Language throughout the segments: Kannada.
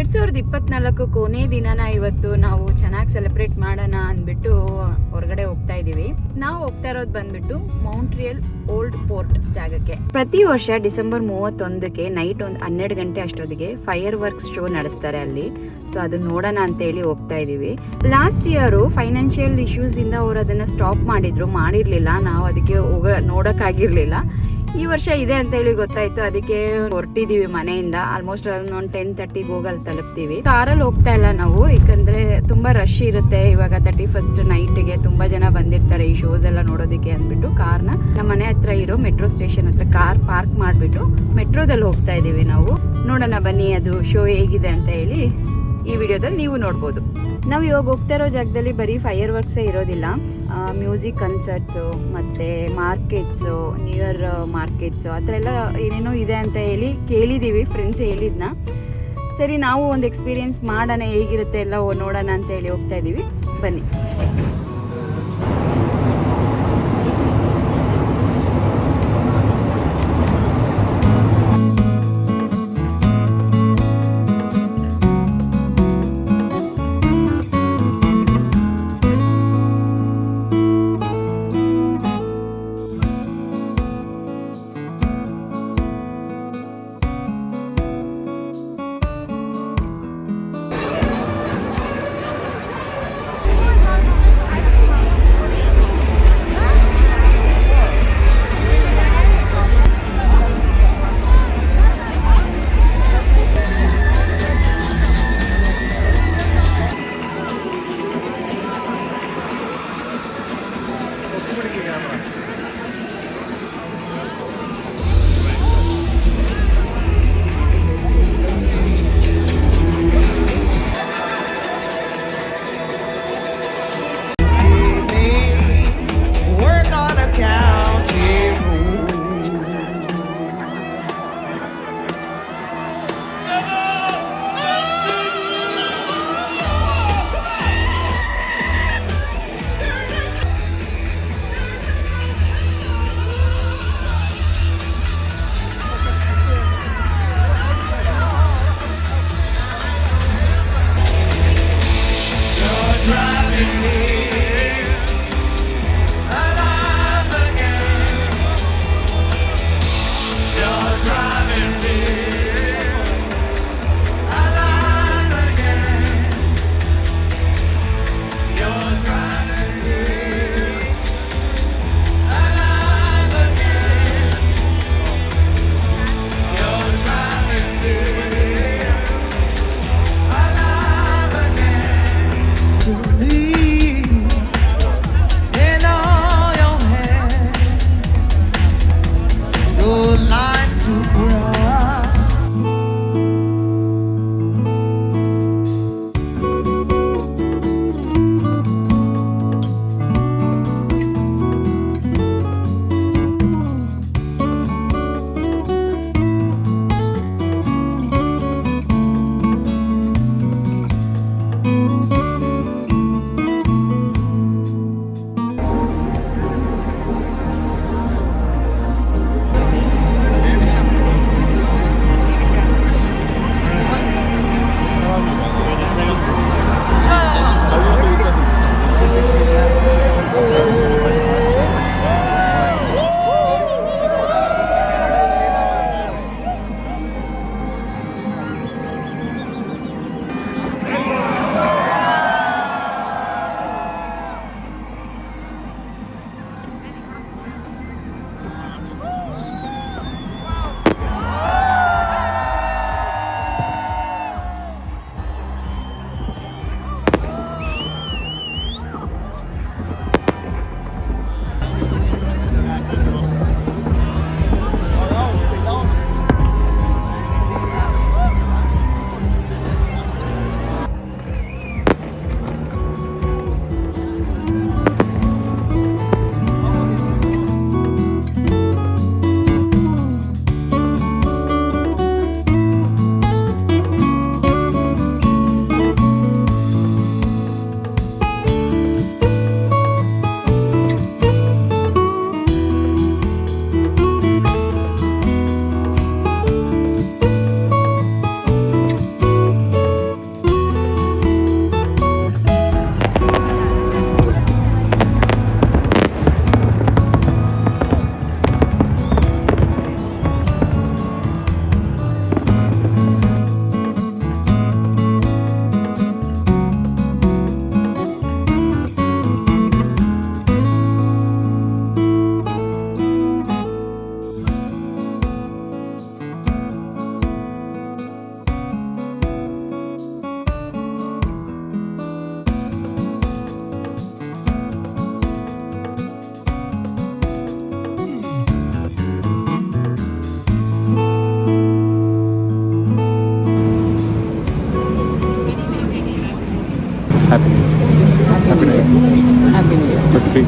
2024 ಕೊನೆ ದಿನನ ಇವತ್ತು ನಾವು ಚೆನ್ನಾಗಿ ಸೆಲೆಬ್ರೇಟ್ ಮಾಡೋಣ ಅಂದ್ಬಿಟ್ಟು ಹೊರಗಡೆ ಹೋಗ್ತಾ ಇದೀವಿ. ನಾವು ಹೋಗ್ತಾ ಇರೋದು ಬಂದ್ಬಿಟ್ಟು ಮೌಂಟ್ರಿಯಲ್ ಓಲ್ಡ್ ಪೋರ್ಟ್ ಜಾಗಕ್ಕೆ. ಪ್ರತಿ ವರ್ಷ ಡಿಸೆಂಬರ್ 31ಕ್ಕೆ ನೈಟ್ ಒಂದು 12 ಗಂಟೆ ಅಷ್ಟೊತ್ತಿಗೆ ಫೈರ್ ವರ್ಕ್ಸ್ ಶೋ ನಡೆಸ್ತಾರೆ ಅಲ್ಲಿ. ಸೊ ಅದು ನೋಡೋಣ ಅಂತ ಹೇಳಿ ಹೋಗ್ತಾ ಇದೀವಿ. ಲಾಸ್ಟ್ ಇಯರ್ ಫೈನಾನ್ಷಿಯಲ್ ಇಶ್ಯೂಸ್ ಇಂದ ಅವ್ರು ಅದನ್ನ ಸ್ಟಾಪ್ ಮಾಡಿರ್ಲಿಲ್ಲ. ನಾವು ಅದಕ್ಕೆ ನೋಡಕ್ಕಾಗಿರ್ಲಿಲ್ಲ. ಈ ವರ್ಷ ಇದೆ ಅಂತ ಹೇಳಿ ಗೊತ್ತಾಯ್ತು, ಅದಕ್ಕೆ ಹೊರಟಿದೀವಿ ಮನೆಯಿಂದ. ಆಲ್ಮೋಸ್ಟ್ ಒಂದು 10:30 ಹೋಗಲ್ ತಲುಪ್ತೀವಿ. ಕಾರಲ್ಲಿ ಹೋಗ್ತಾ ಇಲ್ಲ ನಾವು, ಯಾಕಂದ್ರೆ ತುಂಬಾ ರಶ್ ಇರುತ್ತೆ. ಇವಾಗ 31st ನೈಟ್ಗೆ ತುಂಬಾ ಜನ ಬಂದಿರ್ತಾರೆ ಈ ಶೋಸ್ ಎಲ್ಲ ನೋಡೋದಕ್ಕೆ ಅಂದ್ಬಿಟ್ಟು ಕಾರ್ನ ನಮ್ಮ ಮನೆ ಹತ್ರ ಇರೋ ಮೆಟ್ರೋ ಸ್ಟೇಷನ್ ಹತ್ರ ಕಾರ್ ಪಾರ್ಕ್ ಮಾಡ್ಬಿಟ್ಟು ಮೆಟ್ರೋದಲ್ಲಿ ಹೋಗ್ತಾ ಇದೀವಿ ನಾವು. ನೋಡೋಣ ಬನ್ನಿ ಅದು ಶೋ ಹೇಗಿದೆ ಅಂತ ಹೇಳಿ ಈ ವಿಡಿಯೋದಲ್ಲಿ ನೀವು ನೋಡ್ಬೋದು. ನಾವು ಇವಾಗ ಹೋಗ್ತಾ ಇರೋ ಜಾಗದಲ್ಲಿ ಬರೀ ಫೈರ್ ವರ್ಕ್ಸೇ ಇರೋದಿಲ್ಲ, ಮ್ಯೂಸಿಕ್ ಕನ್ಸರ್ಟ್ಸು ಮತ್ತು ಮಾರ್ಕೆಟ್ಸು, ನ್ಯೂ ಇಯರ್ ಮಾರ್ಕೆಟ್ಸು ಆ ಥರ ಎಲ್ಲ ಏನೇನೋ ಇದೆ ಅಂತ ಹೇಳಿ ಕೇಳಿದ್ದೀವಿ, ಫ್ರೆಂಡ್ಸ್ ಹೇಳಿದ್ನ. ಸರಿ ನಾವು ಒಂದು ಎಕ್ಸ್ಪೀರಿಯೆನ್ಸ್ ಮಾಡೋಣ, ಹೇಗಿರುತ್ತೆ ಎಲ್ಲ ನೋಡೋಣ ಅಂತ ಹೇಳಿ ಹೋಗ್ತಾ ಇದ್ದೀವಿ. ಬನ್ನಿ.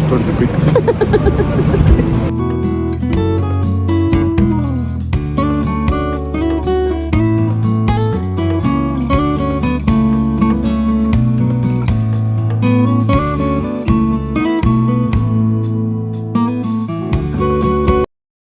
don't repeat.